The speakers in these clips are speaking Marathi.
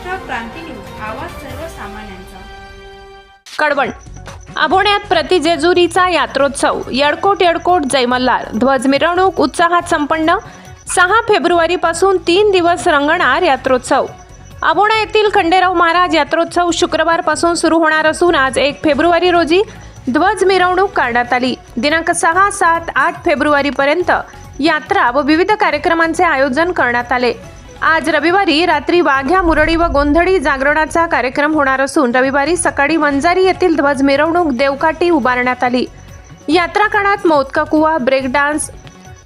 महाराष्ट्र क्रांती न्यूज, आवाज सर्वसामान्यांचा. कडवण आभोण्यात प्रतिजेजुरीचा यात्रोत्सव. येळकोट जय मल्हार ध्वज मिरवणूक उत्साहात संपन्न. 6 फेब्रुवारीपासून 3 दिवस रंगणार यात्रोत्सव. आभोणा येथील खंडेराव महाराज यात्रोत्सव शुक्रवारपासून सुरू होणार असून आज 1 फेब्रुवारी रोजी ध्वज मिरवणूक काढण्यात आली. दिनांक 6, 7, 8 फेब्रुवारीपर्यंत यात्रा व विविध कार्यक्रमांचे आयोजन करण्यात आले. आज रविवारी रात्री वाघ्या मुरळी व गोंधळी जागरणाचा कार्यक्रम होणार असून रविवारी सकाळी वंजारी येथील ध्वज मिरवणूक देवकाठी उभारण्यात आली. यात्रा काळात मोदका कुवा, ब्रेक डान्स,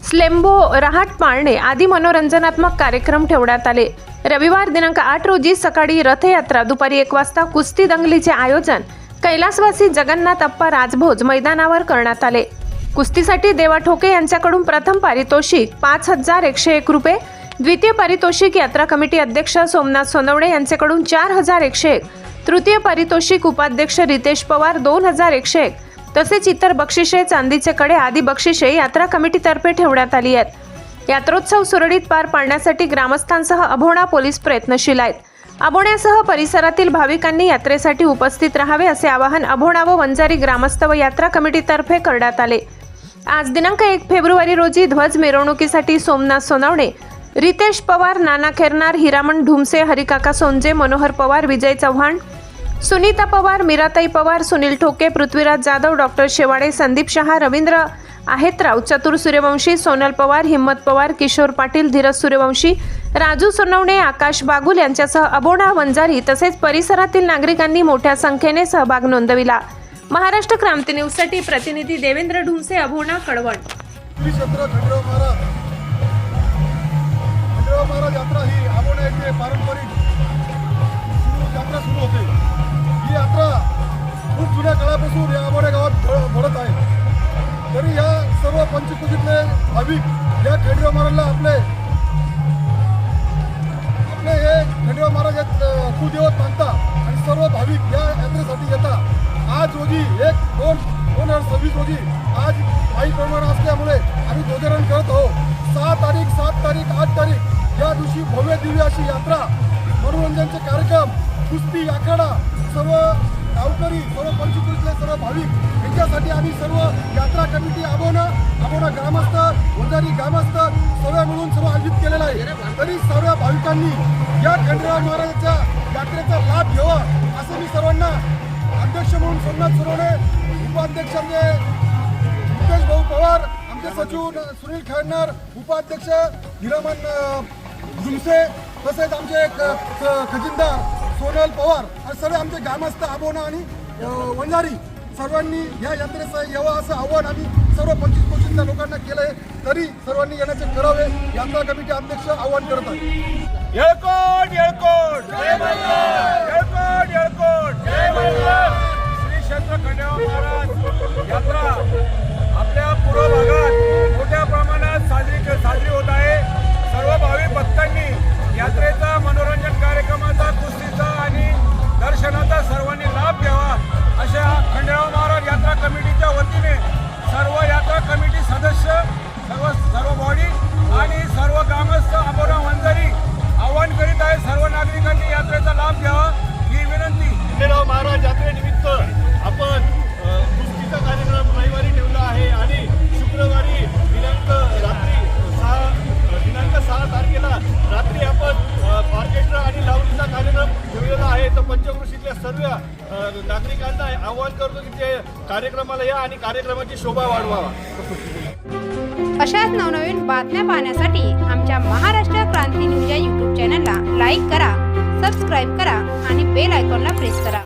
स्लेम्बो, रहाट पाळणे आदी मनोरंजनात्मक कार्यक्रम ठेवण्यात आले. रविवार दिनांक 8 रोजी सकाळी रथयात्रा, दुपारी 1 वाजता कुस्ती दंगलीचे आयोजन कैलासवासी जगन्नाथ अप्पा राजभोज मैदानावर करण्यात आले. कुस्तीसाठी देवा ठोके यांच्याकडून प्रथम पारितोषिक 5,101 रुपये, द्वितीय पारितोषिक यात्रा कमिटी अध्यक्ष सोमनाथ सोनवणे यांच्याकडून 4,101, तृतीय पारितोषिक उपाध्यक्ष रितेश पवार 2,101, तसेच इतर बक्षिसे, चांदीचे कडे आदी बक्षिसे यात्रा कमिटीतर्फे ठेवण्यात आली आहेत. यात्रोत्सव सुरळीत पार पाडण्यासाठी ग्रामस्थांसह अभोणा पोलीस प्रयत्नशील आहेत. अभोण्यासह परिसरातील भाविकांनी यात्रेसाठी उपस्थित राहावे असे आवाहन अभोणा व वंजारी ग्रामस्थ व यात्रा कमिटीतर्फे करण्यात आले. आज दिनांक 1 फेब्रुवारी रोजी ध्वज मिरवणुकीसाठी सोमनाथ सोनवणे, रितेश पवार, नाना खेरनार, हिरामण ढुमसे, हरिकाका सोंजे, मनोहर पवार, विजय चव्हाण, सुनीता पवार, मीराताई पवार, सुनील ठोके, पृथ्वीराज जाधव, डॉक्टर शेवाडे, संदीप शहा, रवींद्र आहेतराव, चतुर सूर्यवंशी, सोनल पवार, हिम्मत पवार, किशोर पाटील, धीरज सूर्यवंशी, राजू सोनवणे, आकाश बागुल यांच्यासह अभोणा, वंजारी तसेच परिसरातील नागरिकांनी मोठ्या संख्येने सहभाग नोंदविला. महाराष्ट्र क्रांती न्यूजसाठी प्रतिनिधी देवेंद्र ढुमसे, अभोणा, कडवण. महाराज यात्रा ही आभोणा येथे पारंपरिक यात्रा सुरू होते. ही यात्रा खूप जुन्या काळापासून या आभोणा गावात घडत आहे. तरी या सर्व पंचकृषीतले भाविक या खंडेराव महाराजला आपले हे खंडेराव महाराज कुलदैवत मानतात आणि सर्व भाविक या यात्रेसाठी येतात. आज रोजी 1/2/2026 रोजी आज काही प्रमाण असल्यामुळे आम्ही ध्वजारोहण करत आहोत. 6 तारीख, 7 तारीख, 8 तारीख या दिवशी भव्य दिव्य अशी यात्रा, मनोरंजनचे कार्यक्रम, कुस्ती, आखाडा, सर्व गावकरी, सर्व पंचकृषीतले सर्व भाविक यांच्यासाठी आम्ही सर्व यात्रा कमिटी आभोणा ग्रामस्थ, वंजारी ग्रामस्थ सर्व मिळून सर्व आयोजित केलेला आहे. तरी सर्व भाविकांनी या खंडेराव महाराजांच्या यात्रेचा लाभ घ्यावा असं मी सर्वांना, अध्यक्ष म्हणून सोमनाथ सोनवणे, उपाध्यक्ष रितेश भाऊ पवार, आमचे सचिव सुनील खेळणार, उपाध्यक्ष हिरामण ढुमसे, तसेच आमचे खजिनदार सोनल पवार आणि सर्व आमचे ग्रामस्थ आभोणा आणि वंजारी सर्वांनी या यात्रेचा यावं असं आव्हान आम्ही सर्व 25-25 लोकांना केलं आहे. तरी सर्वांनी येण्याचे करावे यात्रा कमिटी अध्यक्ष आव्हान करत आहे. येळकोट जय मल्हार, येळकोट जय मल्हार. श्री क्षेत्र खंडेराव महाराज यात्रा आपल्या पूर्व भागात मोठ्या प्रमाणात साजरी होत आहे. सर्व भाविक भक्तांनी यात्रेचा, मनोरंजन कार्यक्रमाचा, कुस्तीचा आणि दर्शनाचा सर्वांनी लाभ घ्यावा अशा खंडेराव महाराज यात्रा कमिटीच्या वतीने सर्व यात्रा कमिटी सदस्य, सर्व बॉडी आणि सर्व ग्रामस्थ अभोणा वंजारी आवाहन करीत आहे. सर्व नागरिकांनी यात्रेचा लाभ घ्यावा ही विनंती. खंडेराव महाराज यात्रेनिमित्त आपण कुस्तीचा कार्यक्रम रविवारी ठेवला आहे आणि शुक्रवारी दिनांक 6 तारखेला रात्री आपण ऑर्केस्ट्रा आणि लावणीचा कार्यक्रम ठेवलेला आहे. तर पंचकृषीतल्या सर्व नागरिकांना आवाहन करतो की ते कार्यक्रमाला या आणि कार्यक्रमाची शोभा वाढवावा. अशाच नवनवीन बातम्या पाहण्यासाठी आमच्या महाराष्ट्र क्रांती न्यूज या यूट्यूब चॅनलला लाईक करा, सबस्क्राईब करा आणि बेल आयकॉनला प्रेस करा.